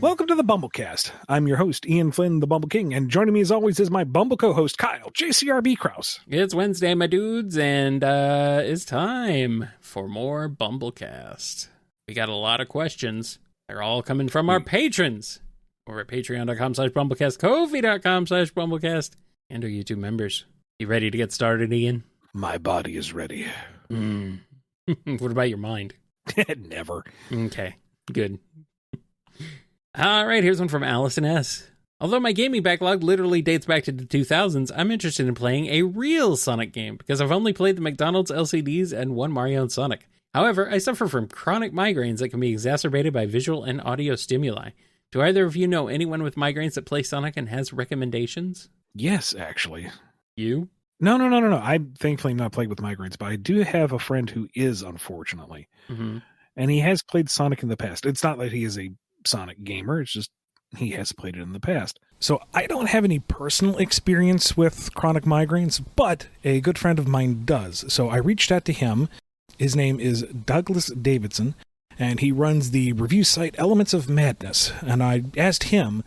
Welcome to the BumbleKast. I'm your host, Ian Flynn, the Bumble King, and joining me as always is my Bumble co-host, Kyle, JCRB Krause. It's Wednesday, my dudes, and it's time for more BumbleKast. We got a lot of questions. They're all coming from our patrons over at patreon.com/BumbleKast, ko-fi.com/BumbleKast, and our YouTube members. You ready to get started, Ian? My body is ready. What about your mind? Never. Okay, good. All right, here's one from Allison S. Although my gaming backlog literally dates back to the 2000s, I'm interested in playing a real Sonic game because I've only played the McDonald's LCDs and one Mario and Sonic. However, I suffer from chronic migraines that can be exacerbated by visual and audio stimuli. Do either of you know anyone with migraines that plays Sonic and has recommendations? Yes, actually. You? No. I'm thankfully not plagued with migraines, but I do have a friend who is, unfortunately. Mm-hmm. And he has played Sonic in the past. It's not that he is a Sonic gamer, it's just he has played it in the past. So I don't have any personal experience with chronic migraines, but a good friend of mine does. So I reached out to him. His name is Douglas Davidson, and he runs the review site Elements of Madness. And I asked him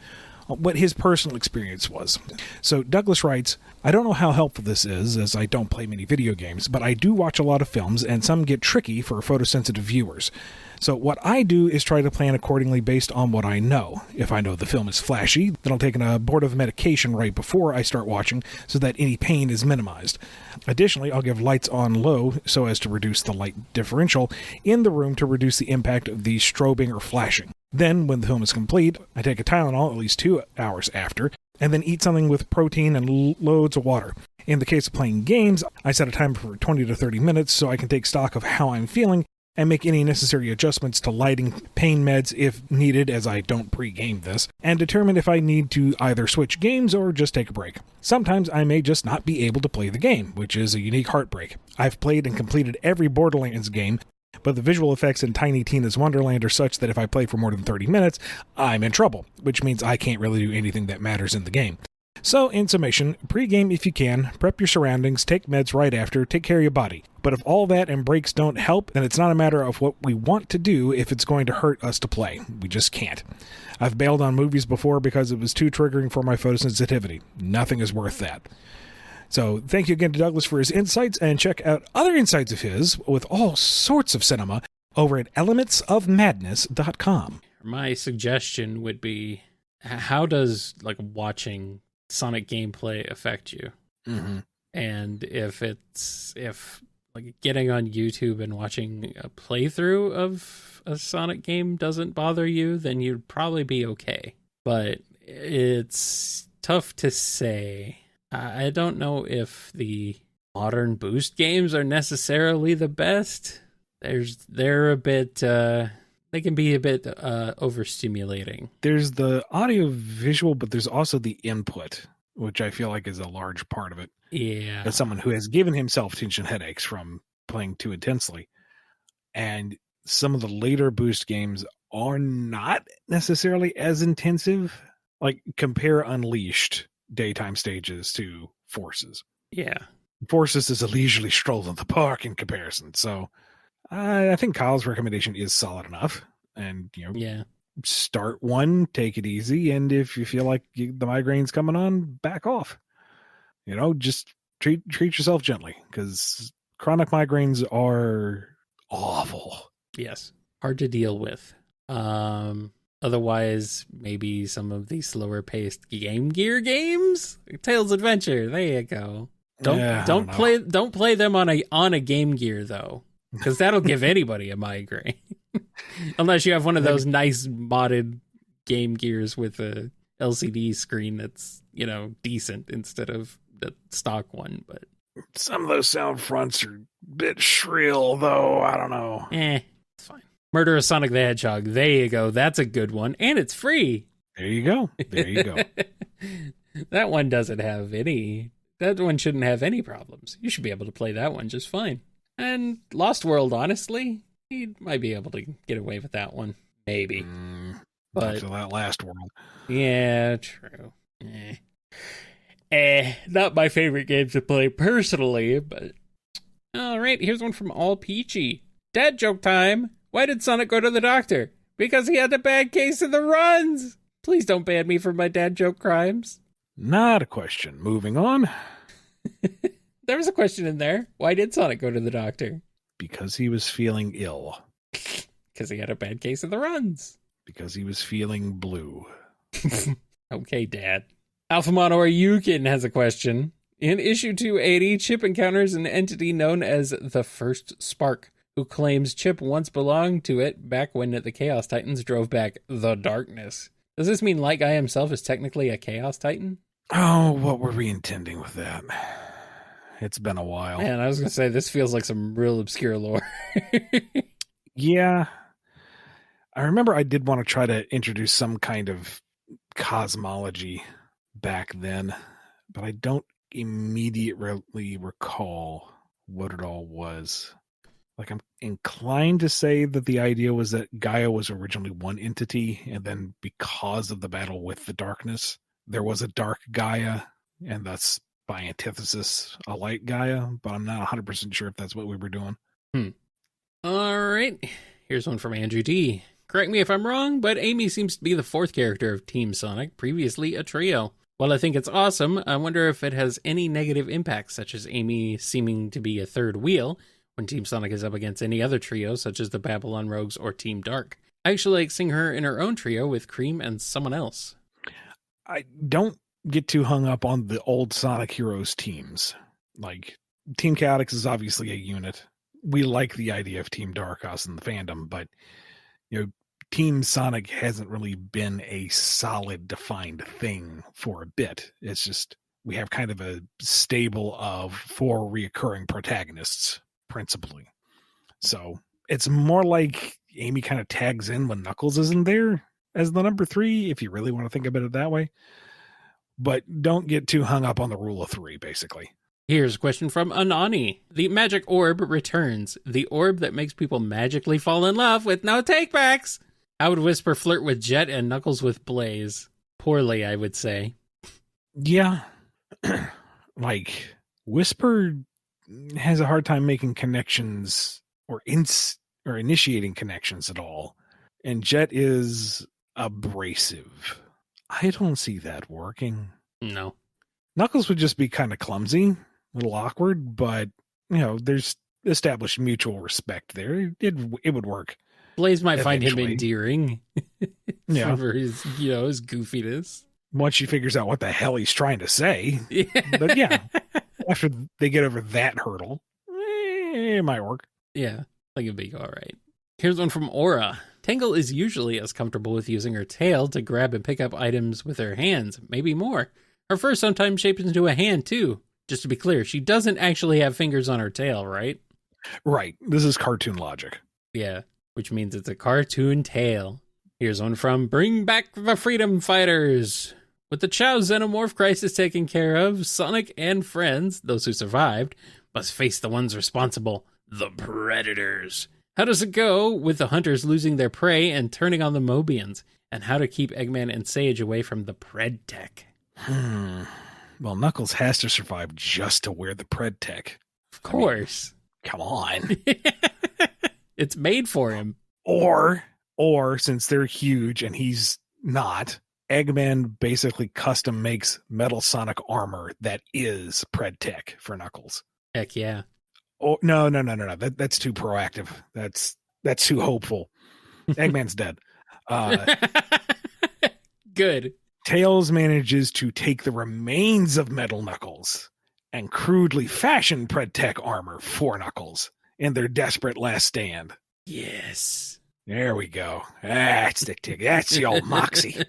what his personal experience was. So Douglas writes, I don't know how helpful this is, as I don't play many video games, but I do watch a lot of films, and some get tricky for photosensitive viewers. So what I do is try to plan accordingly based on what I know. If I know the film is flashy, then I'll take an abortive medication right before I start watching so that any pain is minimized. Additionally, I'll give lights on low so as to reduce the light differential in the room to reduce the impact of the strobing or flashing. Then, when the film is complete, I take a Tylenol at least 2 hours after, and then eat something with protein and loads of water. In the case of playing games, I set a timer for 20 to 30 minutes so I can take stock of how I'm feeling and make any necessary adjustments to lighting, pain meds if needed, as I don't pre-game this, and determine if I need to either switch games or just take a break. Sometimes I may just not be able to play the game, which is a unique heartbreak. I've played and completed every Borderlands game, but the visual effects in Tiny Tina's Wonderland are such that if I play for more than 30 minutes, I'm in trouble, which means I can't really do anything that matters in the game. So, in summation, pre-game if you can, prep your surroundings, take meds right after, take care of your body. But if all that and breaks don't help, then it's not a matter of what we want to do if it's going to hurt us to play. We just can't. I've bailed on movies before because it was too triggering for my photosensitivity. Nothing is worth that. So, thank you again to Douglas for his insights, and check out other insights of his with all sorts of cinema over at elementsofmadness.com. My suggestion would be, how does watching Sonic gameplay affect you? Mm-hmm. And if getting on YouTube and watching a playthrough of a Sonic game doesn't bother you, then you'd probably be okay. But it's tough to say. I don't know if the modern boost games are necessarily the best. They're a bit they can be a bit overstimulating. There's the audio visual, but there's also the input, which I feel like is a large part of it. Yeah. As someone who has given himself tension headaches from playing too intensely. And some of the later boost games are not necessarily as intensive. Like, compare Unleashed daytime stages to Forces. Yeah. Forces is a leisurely stroll in the park in comparison. So I think Kyle's recommendation is solid enough. And, yeah. Start one, take it easy, and if you feel like the migraine's coming on, back off. Just treat yourself gently, because chronic migraines are awful. Yes, hard to deal with. Otherwise, maybe some of the slower paced Game Gear games, Tails Adventure. There you go. Don't play them on a Game Gear though, because that'll give anybody a migraine. Unless you have one of those nice modded Game Gears with a LCD screen that's, decent instead of the stock one. But some of those sound fronts are a bit shrill, though. I don't know. It's fine. Murder of Sonic the Hedgehog. There you go. That's a good one. And it's free. There you go. That one shouldn't have any problems. You should be able to play that one just fine. And Lost World, honestly, you might be able to get away with that one. Maybe. But after that last world. Yeah, true. Not my favorite game to play personally, but... Alright, here's one from All Peachy. Dad joke time. Why did Sonic go to the doctor? Because he had a bad case of the runs. Please don't ban me for my dad joke crimes. Not a question. Moving on. There was a question in there. Why did Sonic go to the doctor? Because he was feeling ill. Because he had a bad case of the runs. Because he was feeling blue. Okay, Dad. Alpha Mono Yukin has a question. In issue 280, Chip encounters an entity known as the First Spark, who claims Chip once belonged to it back when the Chaos Titans drove back the darkness. Does this mean Light Guy himself is technically a Chaos Titan? Oh, what were we intending with that? It's been a while. Man, I was going to say, this feels like some real obscure lore. Yeah. I remember I did want to try to introduce some kind of cosmology back then, but I don't immediately recall what it all was. Like, I'm inclined to say that the idea was that Gaia was originally one entity, and then because of the battle with the darkness, there was a dark Gaia, and thus, by antithesis, a light Gaia, but I'm not 100% sure if that's what we were doing. All right. Here's one from Andrew D. Correct me if I'm wrong, but Amy seems to be the fourth character of Team Sonic, previously a trio. While I think it's awesome, I wonder if it has any negative impacts, such as Amy seeming to be a third wheel when Team Sonic is up against any other trio, such as the Babylon Rogues or Team Dark. I actually like seeing her in her own trio with Cream and someone else. I don't get too hung up on the old Sonic Heroes teams. Like, Team Chaotix is obviously a unit. We like the idea of Team Dark, us in the fandom, but, Team Sonic hasn't really been a solid defined thing for a bit. It's just, we have kind of a stable of 4 reoccurring protagonists, principally. So it's more like Amy kind of tags in when Knuckles isn't there as the number 3, if you really want to think about it that way. But don't get too hung up on the rule of 3, basically. Here's a question from Anani. The magic orb returns. The orb that makes people magically fall in love with no takebacks. How would Whisper flirt with Jet and Knuckles with Blaze? Poorly, I would say. Yeah. Like, Whisper has a hard time making connections or initiating connections at all. And Jet is abrasive. I don't see that working. No. Knuckles would just be kind of clumsy, a little awkward, but, there's established mutual respect there. It would work. Blaze might find him Eventually. endearing. Yeah. For his, his goofiness. Once she figures out what the hell he's trying to say. Yeah. But yeah, after they get over that hurdle, it might work. Yeah, I think it'd be all right. Here's one from Aura. Tangle is usually as comfortable with using her tail to grab and pick up items with her hands, maybe more. Her fur sometimes shapes into a hand, too. Just to be clear, she doesn't actually have fingers on her tail, right? Right. This is cartoon logic. Yeah, which means it's a cartoon tail. Here's one from Bring Back the Freedom Fighters. With the Chao Xenomorph crisis taken care of, Sonic and friends, those who survived, must face the ones responsible, the Predators. How does it go with the hunters losing their prey and turning on the Mobians? And how to keep Eggman and Sage away from the Pred Tech? Well, Knuckles has to survive just to wear the Pred Tech. Of course. Come on. It's made for him. Or since they're huge and he's not, Eggman basically custom makes Metal Sonic armor that is Pred Tech for Knuckles. Heck yeah. Oh, no. That's too proactive. That's too hopeful. Eggman's dead. Good. Tails manages to take the remains of Metal Knuckles and crudely fashion Pred Tech armor for Knuckles in their desperate last stand. Yes. There we go. That's the old moxie.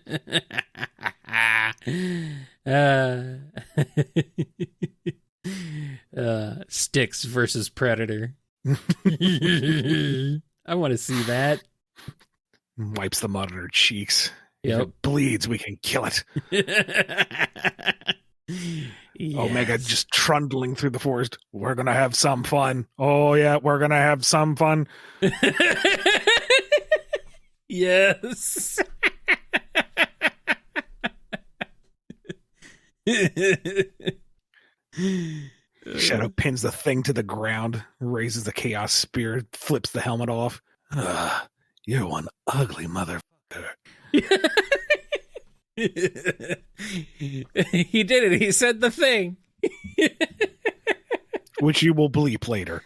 Styx versus Predator. I want to see that. Wipes the mud on her cheeks. Yep. If it bleeds, we can kill it. Yes. Omega just trundling through the forest. We're going to have some fun. Oh, yeah, we're going to have some fun. Yes. Shadow pins the thing to the ground, raises the Chaos Spear, flips the helmet off. You're one ugly motherfucker. He did it. He said the thing. Which you will bleep later.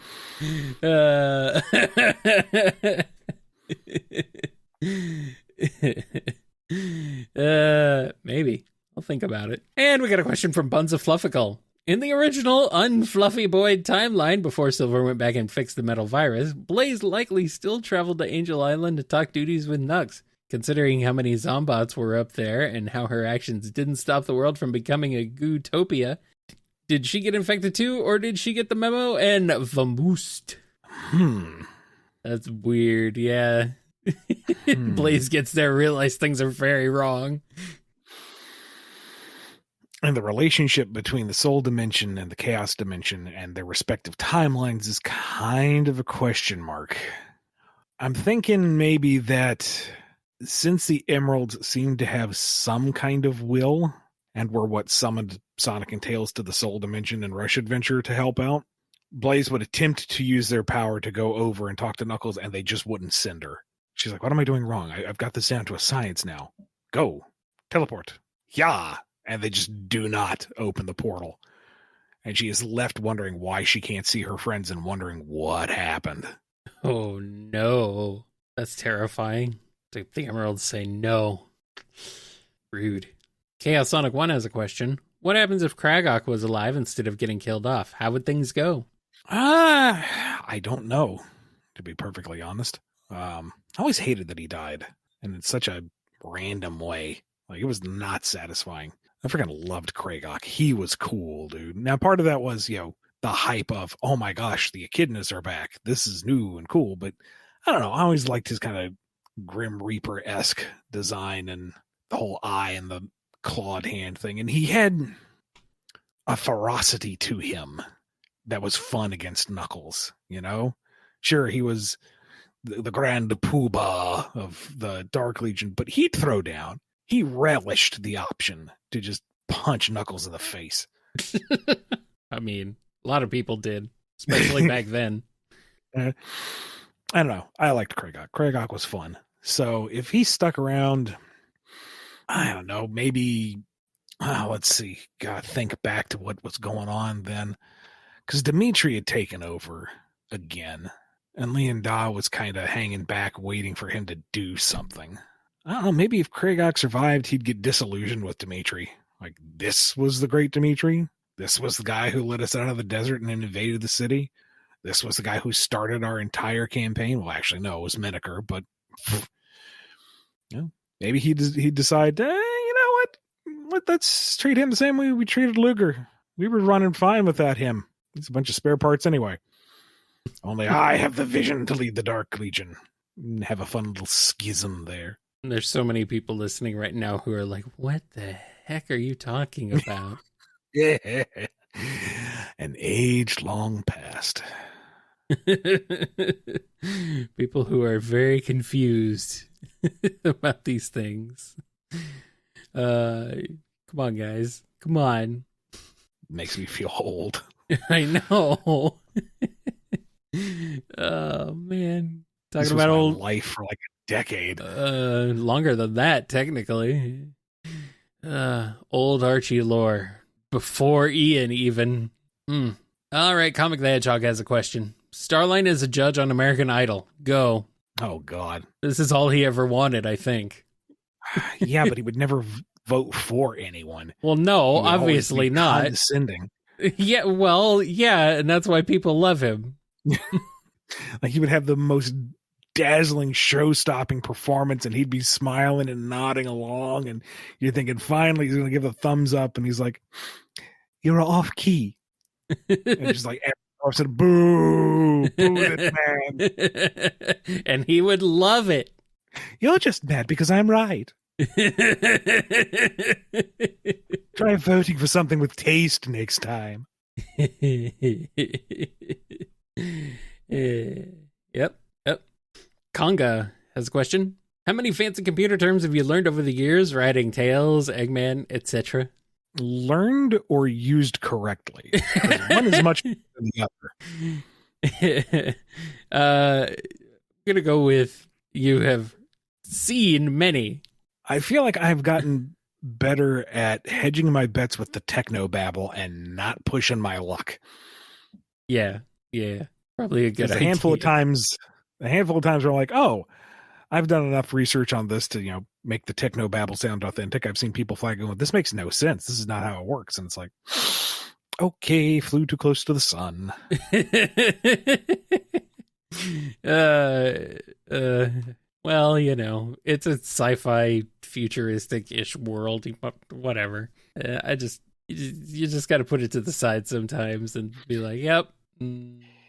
Maybe. I'll think about it. And we got a question from Buns of Flufficle. In the original Unfluffy Boyd timeline, before Silver went back and fixed the metal virus, Blaze likely still traveled to Angel Island to talk duties with Nux. Considering how many Zombots were up there and how her actions didn't stop the world from becoming a Gootopia, did she get infected too, or did she get the memo and vamoosed? That's weird, yeah. Blaze gets there, realize things are very wrong. And the relationship between the soul dimension and the chaos dimension and their respective timelines is kind of a question mark. I'm thinking maybe that since the Emeralds seem to have some kind of will and were what summoned Sonic and Tails to the soul dimension and Rush Adventure to help out, Blaze would attempt to use their power to go over and talk to Knuckles, and they just wouldn't send her. She's like, what am I doing wrong? I've got this down to a science now. Go. Teleport. Yeah. And they just do not open the portal. And she is left wondering why she can't see her friends and wondering what happened. Oh, no. That's terrifying. The Emeralds say no. Rude. Chaos Sonic 1 has a question. What happens if Kragok was alive instead of getting killed off? How would things go? I don't know, to be perfectly honest. I always hated that he died. And in such a random way. Like, it was not satisfying. I freaking loved Kragok. He was cool, dude. Now, part of that was, the hype of, oh my gosh, the echidnas are back. This is new and cool. But I don't know. I always liked his kind of Grim Reaper-esque design and the whole eye and the clawed hand thing. And he had a ferocity to him that was fun against Knuckles, Sure, he was the grand poobah of the Dark Legion, but he'd throw down. He relished the option to just punch Knuckles in the face. I mean, a lot of people did, especially back then. I don't know. I liked Kragok. Kragok was fun. So if he stuck around, I don't know, maybe, let's see. Gotta think back to what was going on then. Because Dimitri had taken over again. And Leon Da was kind of hanging back, waiting for him to do something. I don't know, maybe if Kragok survived, he'd get disillusioned with Dimitri. Like, this was the great Dimitri? This was the guy who led us out of the desert and invaded the city? This was the guy who started our entire campaign? Well, actually, no, it was Menaker, but maybe he'd decide, you know what? Let's treat him the same way we treated Luger. We were running fine without him. He's a bunch of spare parts anyway. Only I have the vision to lead the Dark Legion. Have a fun little schism there. There's so many people listening right now who are like, what the heck are you talking about? Yeah. An age long past. People who are very confused about these things. Come on, guys. Come on. Makes me feel old. I know. Oh, man. Talking about old life for like a decade. Longer than that, technically. Old Archie lore. Before Ian, even. All right, Comic the Hedgehog has a question. Starline is a judge on American Idol. Go. Oh, God. This is all he ever wanted, I think. Yeah, but he would never vote for anyone. Well, no, obviously not. Condescending. Yeah, well, yeah, and that's why people love him. Like, he would have the most dazzling show-stopping performance, and he'd be smiling and nodding along, and you're thinking, finally, he's going to give a thumbs up, and he's like, you're off-key. And just like, everyone said, boo, boo this man. And he would love it. You're just mad because I'm right. Try voting for something with taste next time. Yep. Conga has a question. How many fancy computer terms have you learned over the years, writing Tails, Eggman, etc.? Learned or used correctly. One is much better than the other. I'm going to go with You have seen many. I feel like I've gotten better at hedging my bets with the techno babble and not pushing my luck. Yeah. Probably a good idea. A handful of times where I'm like, oh, I've done enough research on this to, make the techno babble sound authentic. I've seen people flagging, this makes no sense. This is not how it works. And it's like, okay, flew too close to the sun. Well, it's a sci-fi futuristic-ish world, whatever. You just got to put it to the side sometimes and be like, yep,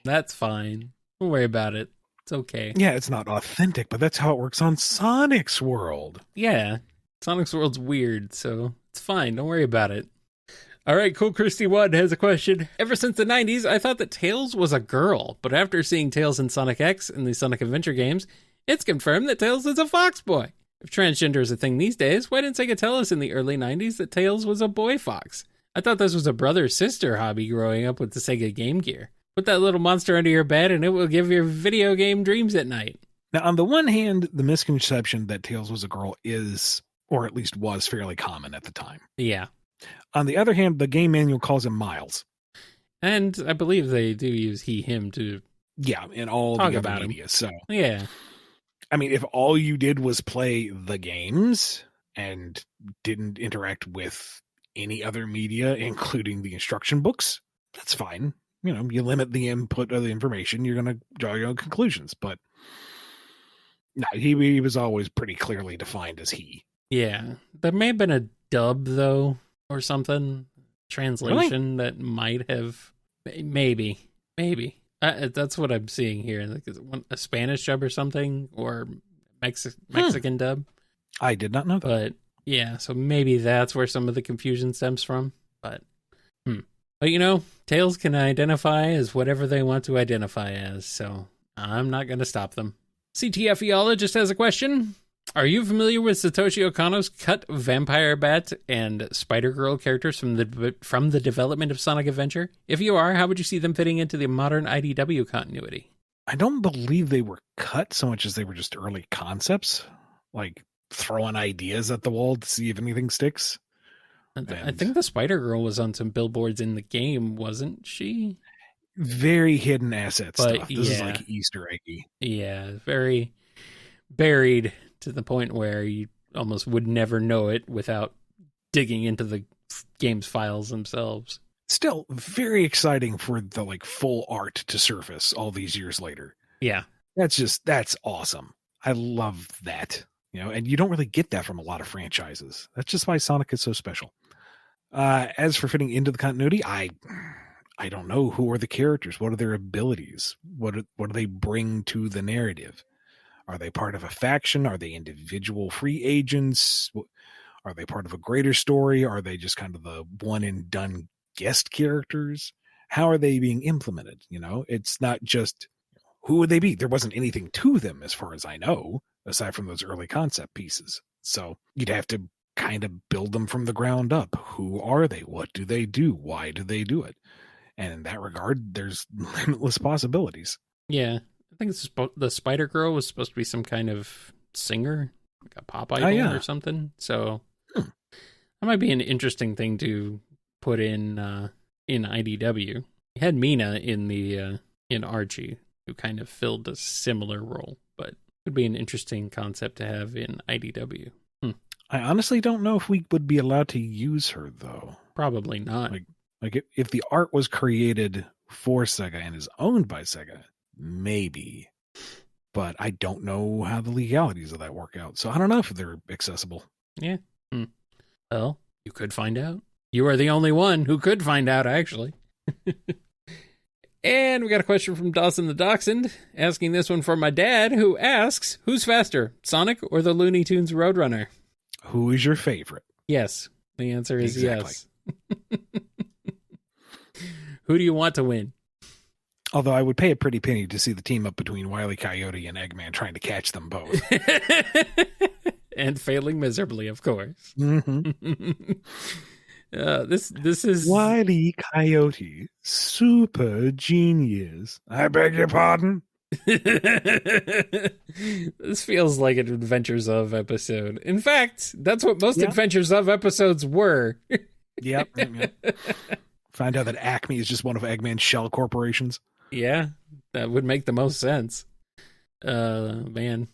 that's fine. Don't worry about it. It's okay. Yeah, it's not authentic, but that's how it works on Sonic's World. Yeah, Sonic's World's weird, so it's fine. Don't worry about it. All right, Cool Christy 1 has a question. Ever since the 90s, I thought that Tails was a girl, but after seeing Tails in Sonic X and the Sonic Adventure games, it's confirmed that Tails is a fox boy. If transgender is a thing these days, why didn't Sega tell us in the early 90s that Tails was a boy fox? I thought this was a brother-sister hobby growing up with the Sega Game Gear. Put that little monster under your bed and it will give your video game dreams at night. Now, on the one hand, the misconception that Tails was a girl is, or at least was, fairly common at the time. Yeah. On the other hand, the game manual calls him Miles. And I believe they do use he, him to in all talk the about other media. him. So, yeah. I mean, if all you did was play the games and didn't interact with any other media, including the instruction books, that's fine. You limit the input of the information, you're going to draw your own conclusions. But no, he was always pretty clearly defined as he. Yeah. There may have been a dub, though, or something. Translation that might have. Maybe. That's what I'm seeing here. Like, is it a Spanish dub or something? Or Mexican dub? I did not know that. But, yeah, so maybe that's where some of the confusion stems from. But, But, Tails can identify as whatever they want to identify as, so I'm not going to stop them. CTFeologist has a question. Are you familiar with Satoshi Okano's cut Vampire Bat and Spider-Girl characters from the development of Sonic Adventure? If you are, how would you see them fitting into the modern IDW continuity? I don't believe they were cut so much as they were just early concepts, like throwing ideas at the wall to see if anything sticks. I think the Spider-Girl was on some billboards in the game, wasn't she? Very hidden asset stuff. This is yeah. like Easter eggy. Yeah, very buried to the point where you almost would never know it without digging into the game's files themselves. Still very exciting for the full art to surface all these years later. Yeah. That's awesome. I love that. And you don't really get that from a lot of franchises. That's just why Sonic is so special. As for fitting into the continuity, I don't know. Who are the characters? What are their abilities? What do they bring to the narrative? Are they part of a faction? Are they individual free agents? Are they part of a greater story? Are they just kind of the one and done guest characters? How are they being implemented? It's not just who would they be? There wasn't anything to them as far as I know, aside from those early concept pieces. So you'd have to kind of build them from the ground up. Who are they? What do they do? Why do they do it? And in that regard, there's limitless possibilities. Yeah. I think the Spider-Girl was supposed to be some kind of singer, like a pop idol or something. So that might be an interesting thing to put in IDW. We had Mina in Archie, who kind of filled a similar role, but it would be an interesting concept to have in IDW. I honestly don't know if we would be allowed to use her, though. Probably not. Like if the art was created for Sega and is owned by Sega, maybe. But I don't know how the legalities of that work out. So I don't know if they're accessible. Yeah. Well, you could find out. You are the only one who could find out, actually. And we got a question from Dawson the Dachshund, asking this one for my dad, who asks, who's faster, Sonic or the Looney Tunes Roadrunner? Who is your favorite? Yes. The answer is yes. Who do you want to win? Although I would pay a pretty penny to see the team up between Wile E. Coyote and Eggman trying to catch them both. And failing miserably, of course. Mm-hmm. This is Wile E. Coyote, super genius. I beg your pardon? This feels like an Adventures of episode. In fact, that's what most Yeah. Adventures of episodes were. Yep. Find out that Acme is just one of Eggman's shell corporations. Yeah, that would make the most sense. Man.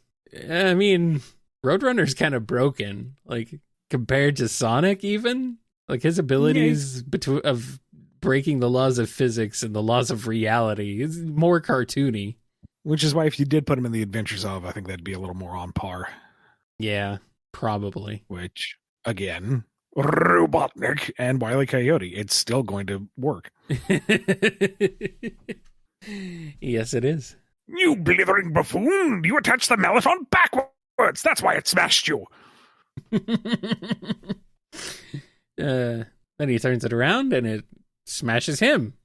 I mean, Roadrunner's kind of broken, like compared to Sonic even. Like his abilities of breaking the laws of physics and the laws of reality is more cartoony. Which is why if you did put him in the Adventures of, I think that'd be a little more on par. Yeah, probably. Which, again, Robotnik and Wile E. Coyote, it's still going to work. Yes, it is. You blithering buffoon! You attached the Mellotron backwards! That's why it smashed you! Then he turns it around and it smashes him.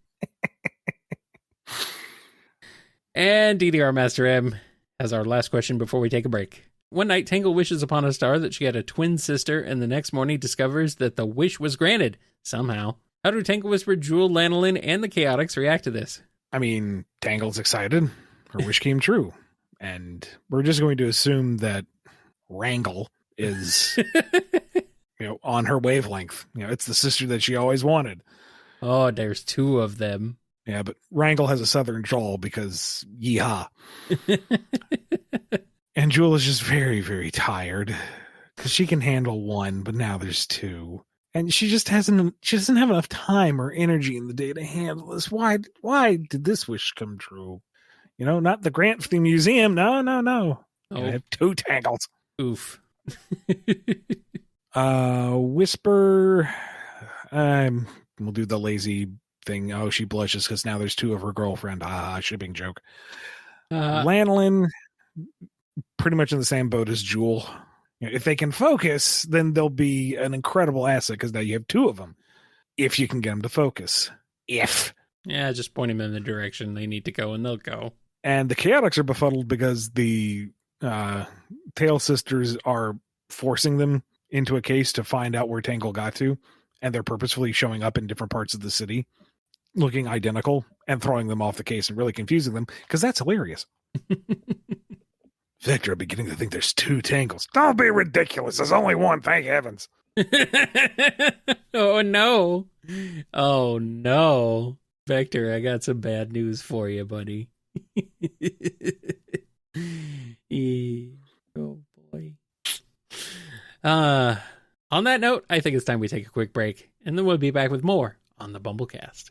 And DDR Master M has our last question before we take a break. One night, Tangle wishes upon a star that she had a twin sister, and the next morning discovers that the wish was granted, somehow. How do Tangle Whisper, Jewel, Lanolin, and the Chaotix react to this? I mean, Tangle's excited. Her wish came true. And we're just going to assume that Wrangle is, on her wavelength. It's the sister that she always wanted. Oh, there's two of them. Yeah, but Wrangle has a southern drawl because yeehaw. And Jewel is just very, very tired because she can handle one, but now there's two. And she doesn't have enough time or energy in the day to handle this. Why did this wish come true? Not the grant for the museum. No. Oh. I have two Tangles. Oof. Whisper. We'll do the lazy thing. Oh, she blushes because now there's two of her girlfriend. Shipping joke. Lanolin, pretty much in the same boat as Jewel. If they can focus, then they'll be an incredible asset because now you have two of them. If you can get them to focus. Yeah, just point them in the direction they need to go and they'll go. And the Chaotix are befuddled because the Tail Sisters are forcing them into a case to find out where Tangle got to. And they're purposefully showing up in different parts of the city, looking identical and throwing them off the case and really confusing them because that's hilarious. Victor, I'm beginning to think there's two Tangles. Don't be ridiculous. There's only one, thank heavens. Oh, no. Oh, no. Vector, I got some bad news for you, buddy. Oh, boy. On that note, I think it's time we take a quick break, and then we'll be back with more on the BumbleKast.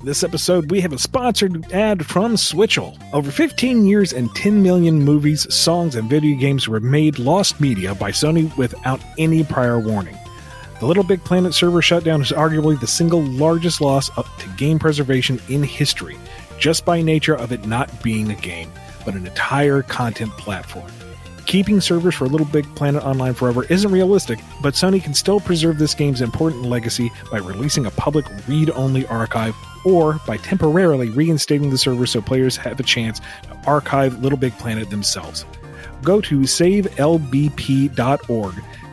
This episode, we have a sponsored ad from Switchel. Over 15 years and 10 million movies, songs, and video games were made lost media by Sony without any prior warning. The Little Big Planet server shutdown is arguably the single largest loss to game preservation in history, just by nature of it not being a game, but an entire content platform. Keeping servers for Little Big Planet online forever isn't realistic, but Sony can still preserve this game's important legacy by releasing a public read-only archive or by temporarily reinstating the server so players have a chance to archive Little Big Planet themselves. Go to savelbp.org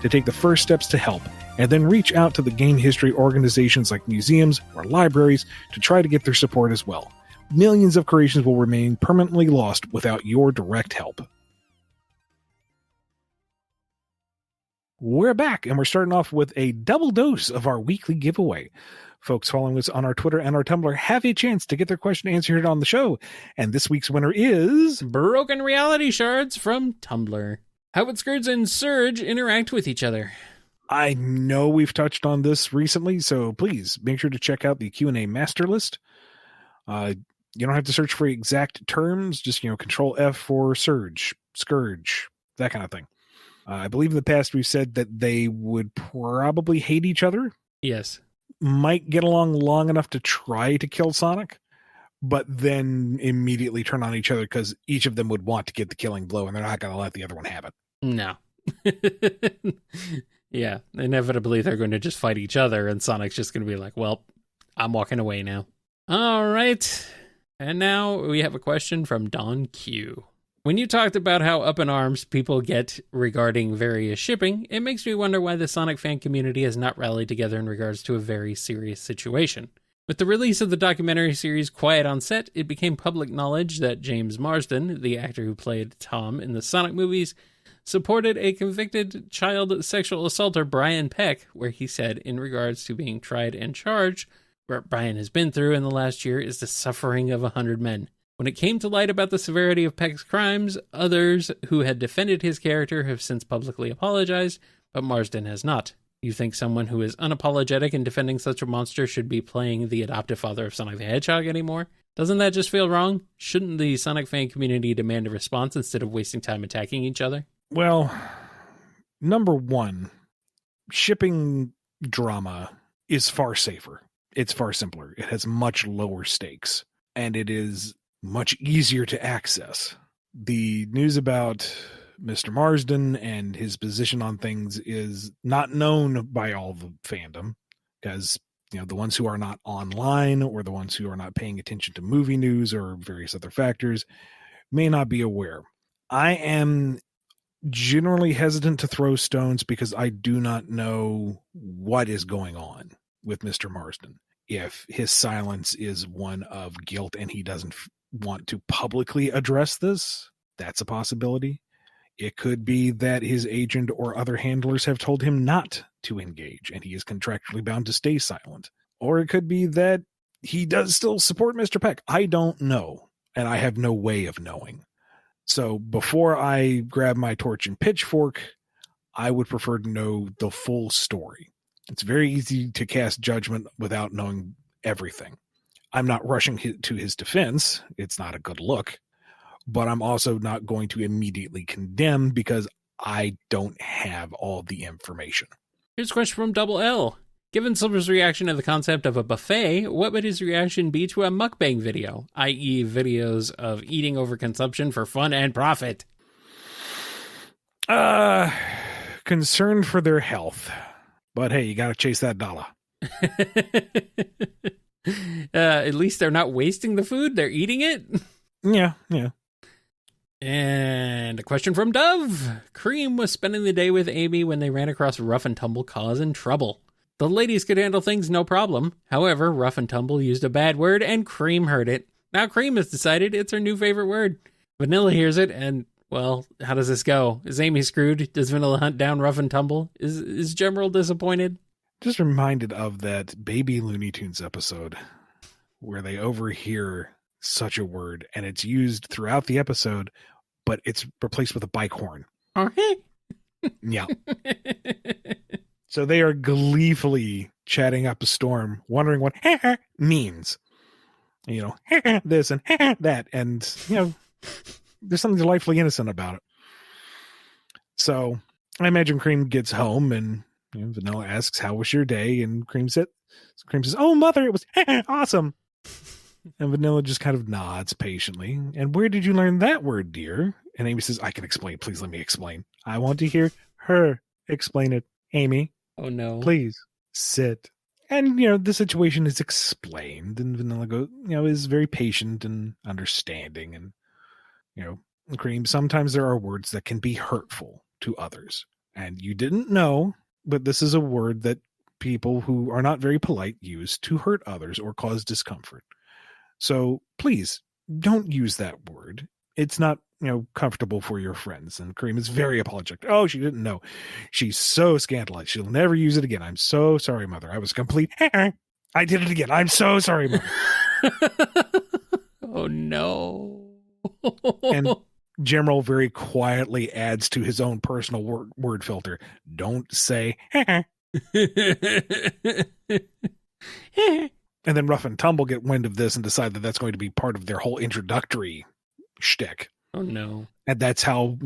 to take the first steps to help, and then reach out to the game history organizations like museums or libraries to try to get their support as well. Millions of creations will remain permanently lost without your direct help. We're back, and we're starting off with a double dose of our weekly giveaway. Folks following us on our Twitter and our Tumblr have a chance to get their question answered on the show. And this week's winner is... Broken Reality Shards from Tumblr. How would Scourge and Surge interact with each other? I know we've touched on this recently, so please make sure to check out the Q&A master list. You don't have to search for exact terms, just, Control F for Surge, Scourge, that kind of thing. I believe in the past we've said that they would probably hate each other. Yes. Might get along long enough to try to kill Sonic, but then immediately turn on each other because each of them would want to get the killing blow and they're not going to let the other one have it. No. Yeah, inevitably they're going to just fight each other and Sonic's just going to be like, well, I'm walking away now. All right. And now we have a question from Don Q. When you talked about how up in arms people get regarding various shipping, it makes me wonder why the Sonic fan community has not rallied together in regards to a very serious situation. With the release of the documentary series Quiet on Set, it became public knowledge that James Marsden, the actor who played Tom in the Sonic movies, supported a convicted child sexual assaulter, Brian Peck, where he said in regards to being tried and charged, what Brian has been through in the last year is the suffering of 100 men. When it came to light about the severity of Peck's crimes, others who had defended his character have since publicly apologized, but Marsden has not. You think someone who is unapologetic in defending such a monster should be playing the adoptive father of Sonic the Hedgehog anymore? Doesn't that just feel wrong? Shouldn't the Sonic fan community demand a response instead of wasting time attacking each other? Well, number one, shipping drama is far safer. It's far simpler. It has much lower stakes, and it is much easier to access. The news about Mr. Marsden and his position on things is not known by all the fandom, because the ones who are not online or the ones who are not paying attention to movie news or various other factors may not be aware. I am generally hesitant to throw stones because I do not know what is going on with Mr. Marsden. If his silence is one of guilt and he doesn't want to publicly address this, that's a possibility. It could be that his agent or other handlers have told him not to engage and he is contractually bound to stay silent. Or it could be that he does still support Mr. Peck. I don't know, and I have no way of knowing. So before I grab my torch and pitchfork, I would prefer to know the full story. It's very easy to cast judgment without knowing everything. I'm not rushing to his defense. It's not a good look. But I'm also not going to immediately condemn because I don't have all the information. Here's a question from Double L. Given Silver's reaction to the concept of a buffet, what would his reaction be to a mukbang video, i.e. videos of eating overconsumption for fun and profit? Concerned for their health. But hey, you gotta chase that dollar. At least they're not wasting the food, they're eating it? Yeah. And a question from Dove. Cream was spending the day with Amy when they ran across Rough and Tumble causing trouble. The ladies could handle things no problem. However, Rough and Tumble used a bad word and Cream heard it. Now Cream has decided it's her new favorite word. Vanilla hears it and, well, how does this go? Is Amy screwed? Does Vanilla hunt down Rough and Tumble? Is Gemerald disappointed? Just reminded of that Baby Looney Tunes episode where they overhear such a word and it's used throughout the episode, but it's replaced with a bike horn. Yeah. So they are gleefully chatting up a storm, wondering what means. This and that. And, there's something delightfully innocent about it. So I imagine Cream gets home and Vanilla asks, how was your day? And Cream says, oh, mother, it was awesome. And Vanilla just kind of nods patiently. And where did you learn that word, dear? And Amy says, I can explain. Please let me explain. I want to hear her explain it. Amy. Oh, no. Please sit. And, the situation is explained. And Vanilla is very patient and understanding. And, Cream, sometimes there are words that can be hurtful to others. And you didn't know, but this is a word that people who are not very polite use to hurt others or cause discomfort. So please don't use that word. It's not, comfortable for your friends. And Cream is very apologetic. Oh, she didn't know. She's so scandalized. She'll never use it again. I'm so sorry, mother. I was complete. I did it again. I'm so sorry, mother. Oh, no. And Gemerald very quietly adds to his own personal word filter. Don't say. And then Rough and Tumble get wind of this and decide that that's going to be part of their whole introductory shtick. Oh, no. And that's how,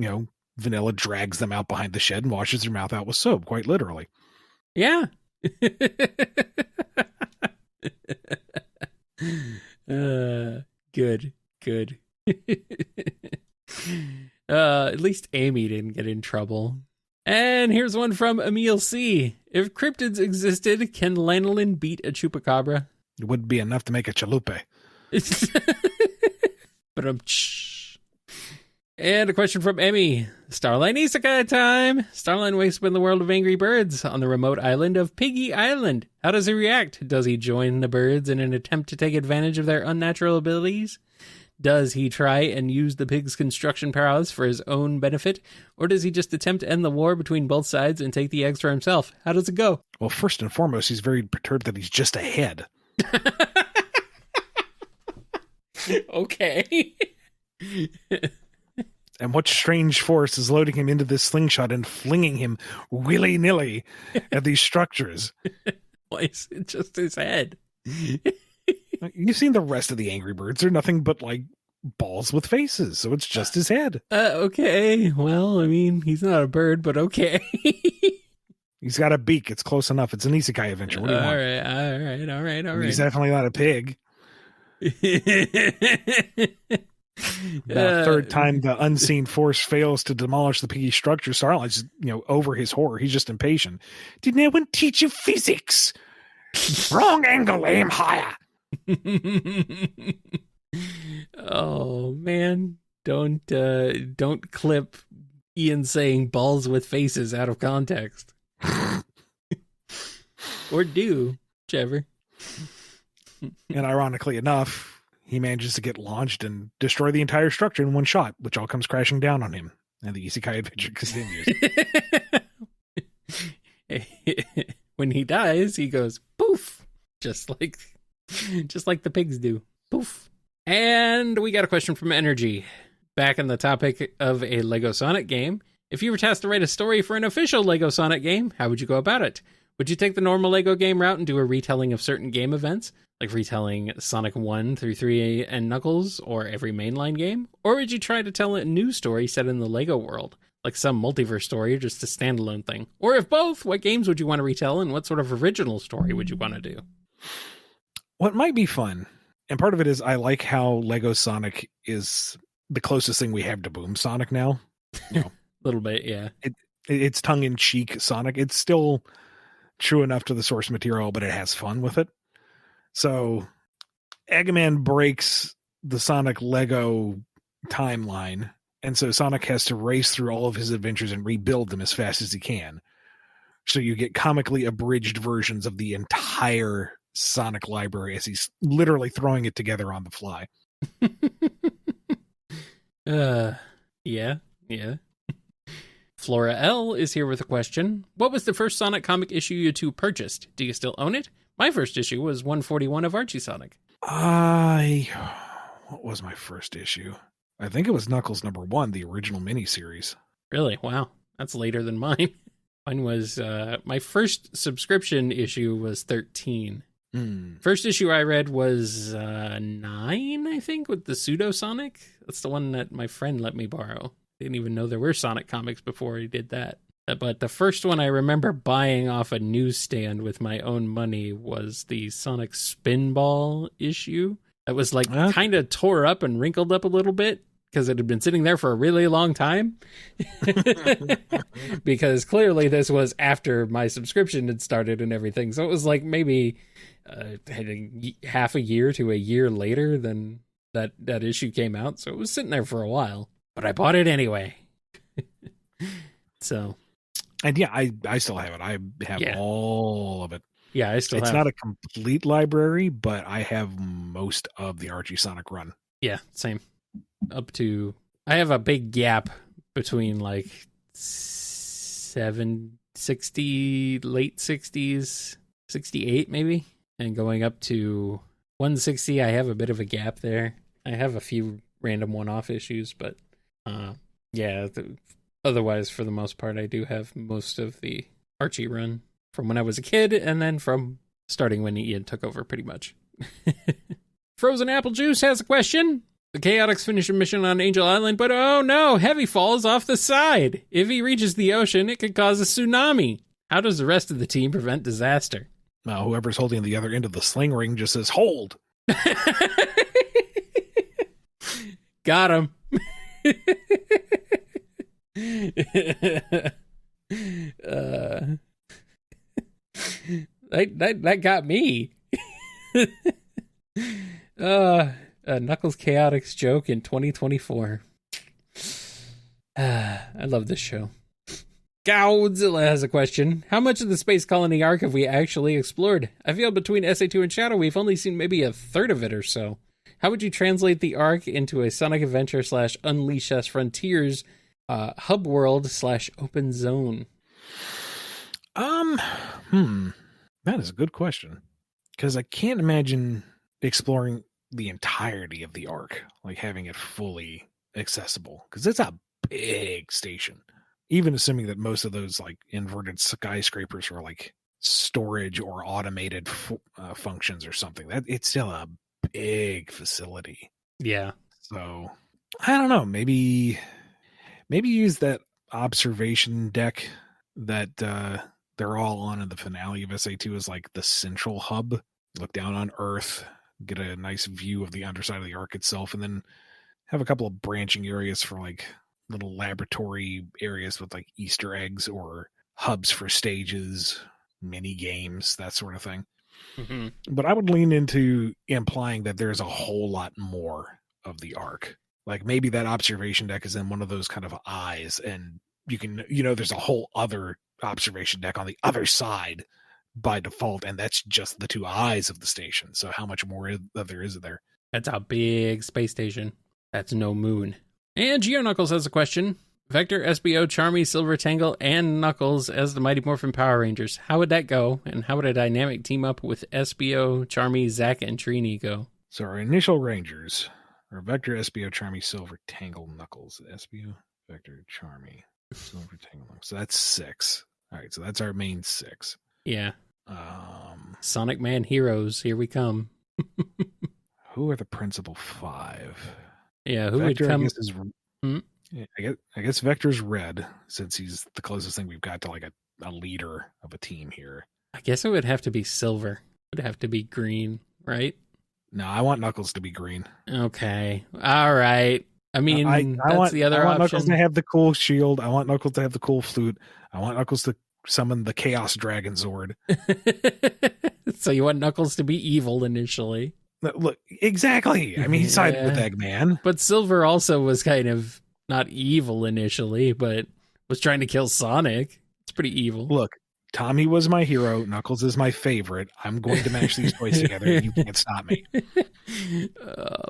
Vanilla drags them out behind the shed and washes their mouth out with soap, quite literally. Yeah. Good. At least Amy didn't get in trouble. And here's one from Emil C. If cryptids existed, can lanolin beat a chupacabra? It would be enough to make a chalupa. But And a question from Emmy. Starline Isekai time. Starline wakes up in the world of angry birds on the remote island of Piggy Island. How does he react? Does he join the birds in an attempt to take advantage of their unnatural abilities? Does he try and use the pig's construction prowess for his own benefit? Or does he just attempt to end the war between both sides and take the eggs for himself? How does it go? Well, first and foremost, he's very perturbed that he's just ahead. Okay. And what strange force is loading him into this slingshot and flinging him willy-nilly at these structures? Why is it just his head? You've seen the rest of the Angry Birds. They're nothing but, like, balls with faces, so it's just his head. Okay. Well, I mean, he's not a bird, but okay. He's got a beak. It's close enough. It's an isekai adventure. What do you want? All right. He's definitely not a pig. The third time the unseen force fails to demolish the piggy structure, Starlight's, over his horror. He's just impatient. Did no one teach you physics? Wrong angle, aim higher. Oh man, don't clip Ian saying balls with faces out of context. Or do, whichever. And ironically enough, he manages to get launched and destroy the entire structure in one shot, which all comes crashing down on him. And the isekai adventure continues. When he dies, he goes poof, just like the pigs do. Poof. And we got a question from Energy. Back on the topic of a Lego Sonic game, if you were tasked to write a story for an official Lego Sonic game, how would you go about it? Would you take the normal Lego game route and do a retelling of certain game events, like retelling Sonic 1 through 3 and Knuckles, or every mainline game? Or would you try to tell a new story set in the Lego world, like some multiverse story or just a standalone thing? Or if both, what games would you want to retell and what sort of original story would you want to do? What might be fun, and part of it is I like how Lego Sonic is the closest thing we have to Boom Sonic now. A little bit, yeah. It's tongue-in-cheek Sonic. It's still true enough to the source material, but it has fun with it. So Eggman breaks the Sonic Lego timeline, and so Sonic has to race through all of his adventures and rebuild them as fast as he can. So you get comically abridged versions of the entire Sonic library as he's literally throwing it together on the fly. Yeah. Flora L is here with a question. What was the first Sonic comic issue you two purchased? Do you still own it? My first issue was 141 of Archie Sonic. What was my first issue? I think it was Knuckles #1, the original miniseries. Really? Wow. That's later than mine. Mine was, my first subscription issue was 13. First issue I read was 9, I think, with the Pseudo Sonic. That's the one that my friend let me borrow. Didn't even know there were Sonic comics before he did that. But the first one I remember buying off a newsstand with my own money was the Sonic Spinball issue. That was like kind of tore up and wrinkled up a little bit because it had been sitting there for a really long time. Because clearly this was after my subscription had started and everything. So it was like maybe half a year to a year later than that issue came out. So it was sitting there for a while. But I bought it anyway. So. And yeah, I still have it. I have all of it. Yeah, I still have. It's not a complete library, but I have most of the Archie Sonic run. Yeah, same. Up to, I have a big gap between like 60, late 60s, 68 maybe, and going up to 160. I have a bit of a gap there. I have a few random one-off issues, but otherwise, for the most part, I do have most of the Archie run from when I was a kid, and then from starting when Ian took over, pretty much. Frozen Apple Juice has a question. The Chaotix finish a mission on Angel Island, but oh no, Heavy falls off the side. If he reaches the ocean, it could cause a tsunami. How does the rest of the team prevent disaster? Well, whoever's holding the other end of the sling ring just says, hold. Got him. That got me. Knuckles Chaotix joke in 2024. I love this show. Godzilla has a question. How much of the Space Colony arc have we actually explored? I feel between SA2 and Shadow, we've only seen maybe a third of it or so. How would you translate the arc into a Sonic Adventure / Unleash Us Frontiers hub world / open zone? That is a good question. Because I can't imagine exploring the entirety of the arc, like having it fully accessible. Because it's a big station. Even assuming that most of those like inverted skyscrapers are like storage or automated functions or something, that it's still a big facility. Yeah. So I don't know. Maybe use that observation deck that they're all on in the finale of SA2 as like the central hub. Look down on Earth, get a nice view of the underside of the arc itself, and then have a couple of branching areas for like little laboratory areas with like Easter eggs or hubs for stages, mini games, that sort of thing. Mm-hmm. But I would lean into implying that there's a whole lot more of the arc. Like maybe that observation deck is in one of those kind of eyes, and you can, there's a whole other observation deck on the other side by default, and that's just the two eyes of the station. So how much more there is there? That's a big space station. That's no moon. And GeoKnuckles has a question. Vector, SBO, Charmy, Silver Tangle, and Knuckles as the Mighty Morphin Power Rangers. How would that go? And how would a dynamic team up with SBO, Charmy, Zack, and Trini go? So our initial Rangers are Vector, SBO, Charmy, Silver Tangle, Knuckles. SBO, Vector, Charmy, Silver Tangle. So that's 6. All right, so that's our main 6. Yeah. Sonic Man heroes, here we come. Who are the principal 5? Yeah, who Vector, would come? I guess Vector's red, since he's the closest thing we've got to like a leader of a team here. I guess it would have to be Silver. It would have to be green, right? No, I want Knuckles to be green. Okay. All right. I mean, I want the other I want option. Knuckles to have the cool shield. I want Knuckles to have the cool flute. I want Knuckles to summon the Chaos Dragon Zord. So you want Knuckles to be evil initially. Look, exactly. I mean, he sided with Eggman. But Silver also was kind of not evil initially, but was trying to kill Sonic. It's pretty evil. Look, Tommy was my hero. Knuckles is my favorite. I'm going to mash these toys together, and you can't stop me.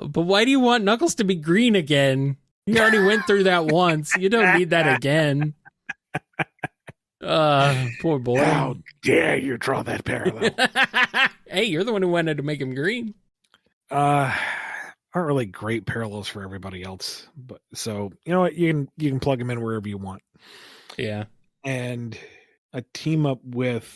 But why do you want Knuckles to be green again? You already went through that once. You don't need that again. Poor boy. How dare you draw that parallel? Hey, you're the one who wanted to make him green. Aren't really great parallels for everybody else, but so you know what, you can plug them in wherever you want. Yeah. And a team up with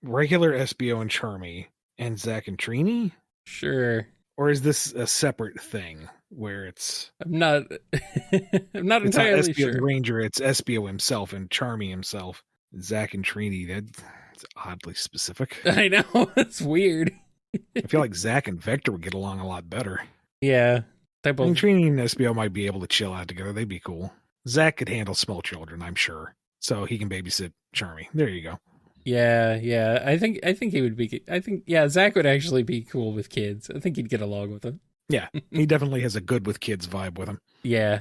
regular SBO and Charmy and Zack and Trini? Sure. Or is this a separate thing where it's I'm not it's entirely not SBO sure. the Ranger, it's SBO himself and Charmy himself. Zack and Trini, that's oddly specific. I know, it's weird. I feel like Zack and Vector would get along a lot better. Yeah. I mean, Trini and SBO might be able to chill out together. They'd be cool. Zack could handle small children, I'm sure. So he can babysit Charmy. There you go. Yeah. I think he would be. Zack would actually be cool with kids. I think he'd get along with them. Yeah, he definitely has a good with kids vibe with him. Yeah.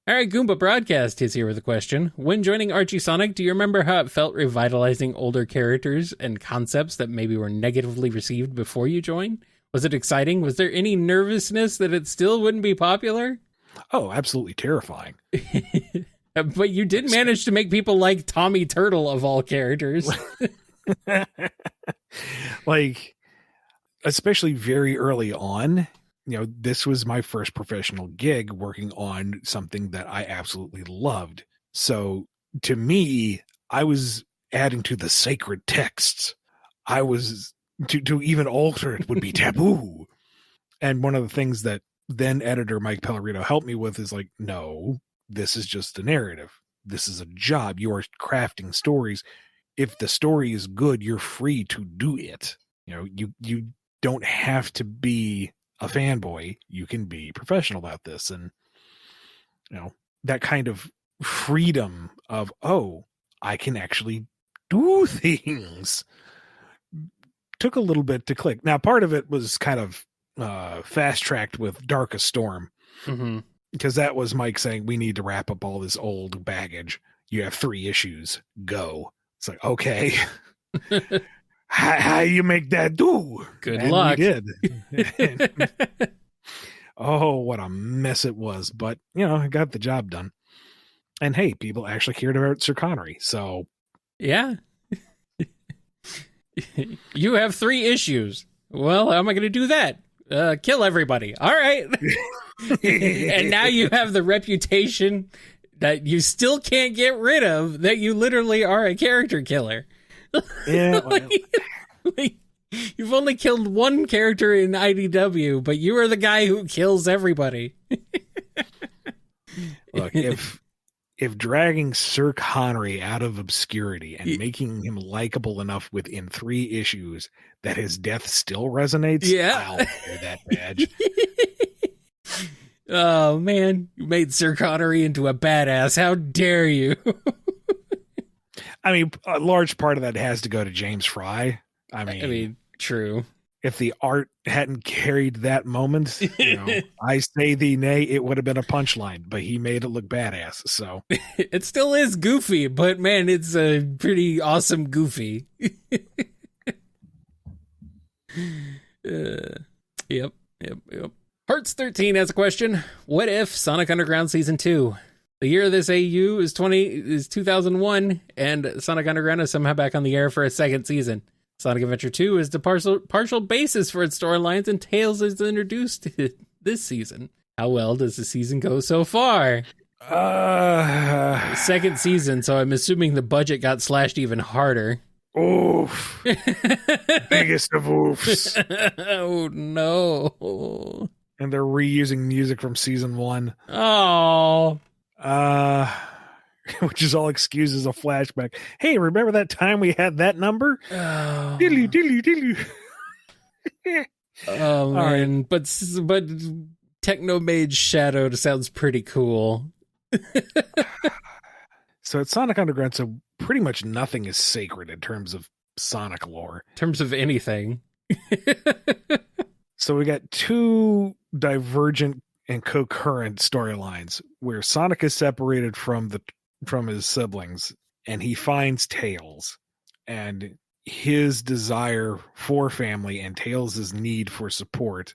All right, Goomba Broadcast is here with a question. When joining Archie Sonic, do you remember how it felt revitalizing older characters and concepts that maybe were negatively received before you joined? Was it exciting? Was there any nervousness that it still wouldn't be popular? Oh, absolutely terrifying. But you did manage to make people like Tommy Turtle, of all characters. Like, especially very early on, this was my first professional gig working on something that I absolutely loved. So to me, I was adding to the sacred texts. I was to even alter it would be taboo. And one of the things that then editor Mike Pellerito helped me with is like, no, this is just a narrative. This is a job. You are crafting stories. If the story is good, you're free to do it. You don't have to be a fanboy. You can be professional about this. And, that kind of freedom of, oh, I can actually do things took a little bit to click. Now, part of it was kind of fast-tracked with Darkest Storm. Mm-hmm. Because that was Mike saying, we need to wrap up all this old baggage. You have 3 issues. Go. It's like, okay. How you make that do? Good and luck. We did. Oh, what a mess it was. But, I got the job done. And hey, people actually cared about Sir Connery. So. Yeah. You have 3 issues. Well, how am I going to do that? Kill everybody. All right. And now you have the reputation that you still can't get rid of, that you literally are a character killer. Yeah. Like, you've only killed 1 character in IDW, but you are the guy who kills everybody. Look, if dragging Sir Connery out of obscurity and making him likable enough within 3 issues that his death still resonates, I'll wear that badge. Oh, man. You made Sir Connery into a badass. How dare you? I mean, a large part of that has to go to James Fry. I mean, true. If the art hadn't carried that moment, I say thee nay, it would have been a punchline, but he made it look badass. So it still is goofy, but man, it's a pretty awesome goofy. Yep. Hearts 13 has a question. What if Sonic Underground Season 2? The year of this AU is 2001, and Sonic Underground is somehow back on the air for a 2nd season. Sonic Adventure 2 is the partial basis for its storylines, and Tails is introduced this season. How well does the season go so far? 2nd season, so I'm assuming the budget got slashed even harder. Oof. Biggest of oofs. Oh, no. And they're reusing music from season 1. Oh. Which is all excuses a flashback. Hey, remember that time we had that number? Oh, Dilly. Oh man, right. but Technomage Shadowed sounds pretty cool. So it's Sonic Underground, so pretty much nothing is sacred in terms of Sonic lore. In terms of anything. So we got 2 divergent and concurrent storylines where Sonic is separated from his siblings, and he finds Tails, and his desire for family and Tails' need for support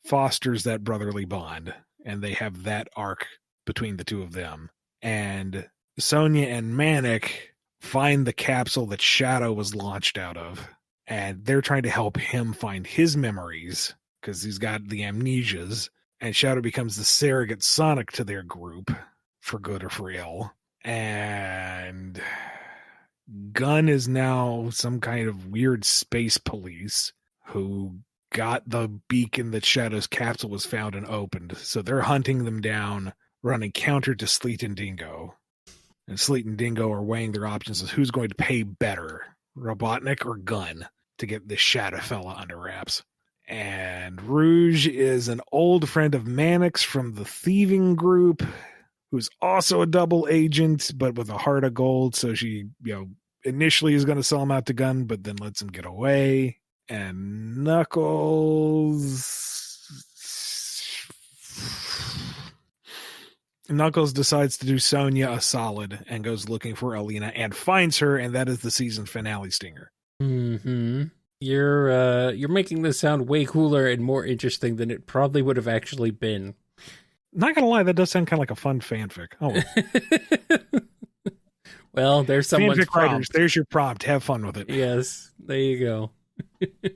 fosters that brotherly bond, and they have that arc between the 2 of them. And Sonia and Manic find the capsule that Shadow was launched out of, and they're trying to help him find his memories because he's got the amnesias, and Shadow becomes the surrogate Sonic to their group, for good or for ill. And Gun is now some kind of weird space police who got the beacon that Shadow's capsule was found and opened. So they're hunting them down, running counter to Sleet and Dingo. And Sleet and Dingo are weighing their options as who's going to pay better, Robotnik or Gun, to get this Shadow fella under wraps. And Rouge is an old friend of Manic's from the thieving group, who's also a double agent, but with a heart of gold. So she, initially is going to sell him out to Gun, but then lets him get away. And Knuckles decides to do Sonya a solid and goes looking for Alina and finds her, and that is the season finale stinger. Mm-hmm. You're making this sound way cooler and more interesting than it probably would have actually been. Not gonna lie, that does sound kind of like a fun fanfic. Oh, well, there's someone's fanfic prompt. writers. There's your prompt. Have fun with it. Yes, there you go.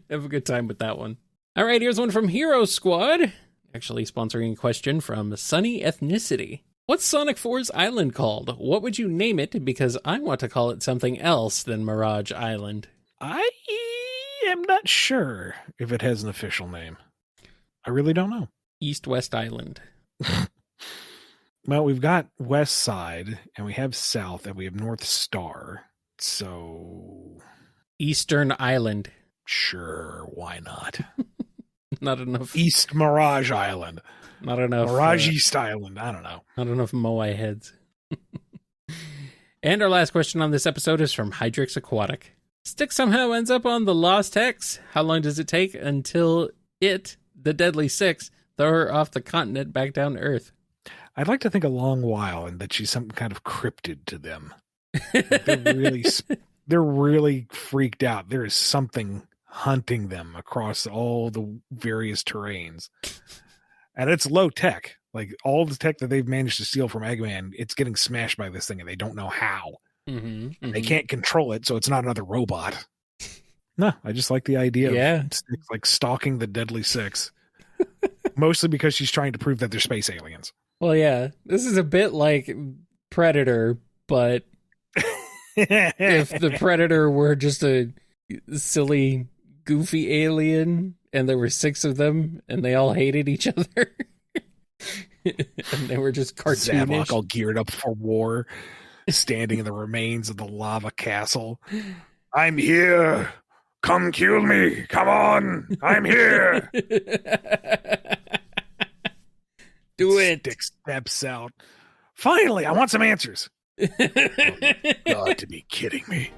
Have a good time with that one. All right, here's one from Hero Squad. Actually, sponsoring a question from Sunny Ethnicity. What's Sonic 4's island called? What would you name it? Because I want to call it something else than Mirage Island. I am not sure if it has an official name. I really don't know. East-West Island. Well, we've got West Side, and we have South, and we have North Star. So... Eastern Island. Sure, why not? Not enough. East Mirage Island. Not enough. Mirage East Island. I don't know. Not enough Moai heads. And our last question on this episode is from Hydrix Aquatic. Stick somehow ends up on the Lost Hex. How long does it take until the Deadly Six, throw her off the continent back down to Earth? I'd like to think a long while, and that she's some kind of cryptid to them. They're really freaked out. There is something hunting them across all the various terrains. And it's low tech. Like, all the tech that they've managed to steal from Eggman, it's getting smashed by this thing, and they don't know how. Mm-hmm. They can't control it, so it's not another robot. No, I just like the idea of Styx, like, stalking the Deadly Six. Mostly because she's trying to prove that they're space aliens. Well, yeah, this is a bit like Predator, but if the Predator were just a silly, goofy alien, and there were 6 of them, and they all hated each other, and they were just cartoonish. Zavok all geared up for war, standing in the remains of the lava castle. I'm here. Come kill me. Come on. I'm here. Do it. Stick steps out. Finally, I want some answers. Oh, God, to be kidding me.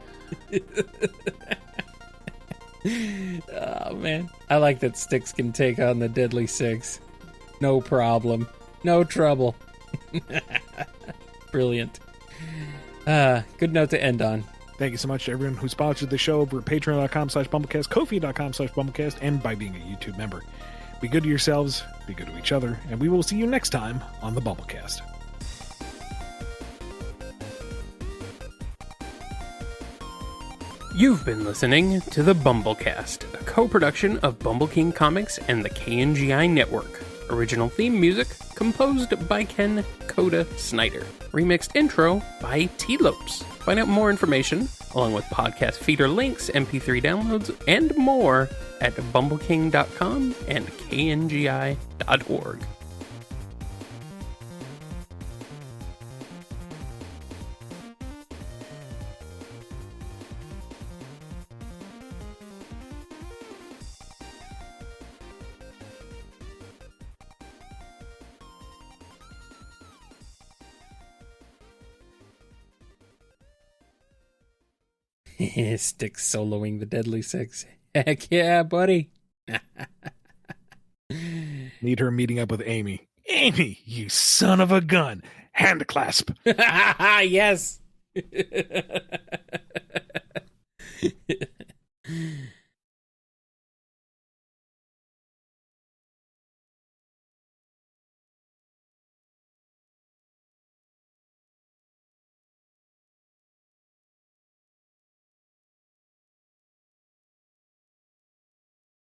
Oh, man. I like that Styx can take on the Deadly Six. No problem. No trouble. Brilliant. Good note to end on. Thank you so much to everyone who sponsored the show over at patreon.com/BumbleKast, Ko-fi.com/BumbleKast, and by being a YouTube member. Be good to yourselves, be good to each other, and we will see you next time on the BumbleKast. You've been listening to the BumbleKast, a co-production of Bumble King Comics and the KNGI Network. Original theme music composed by Ken Coda Snyder. Remixed intro by T-Lopes. Find out more information, along with podcast feeder links, MP3 downloads, and more at bumbleking.com and kngi.org. Styx soloing the Deadly Six. Heck yeah, buddy. Need her meeting up with Amy. Amy, you son of a gun. Hand clasp. Yes.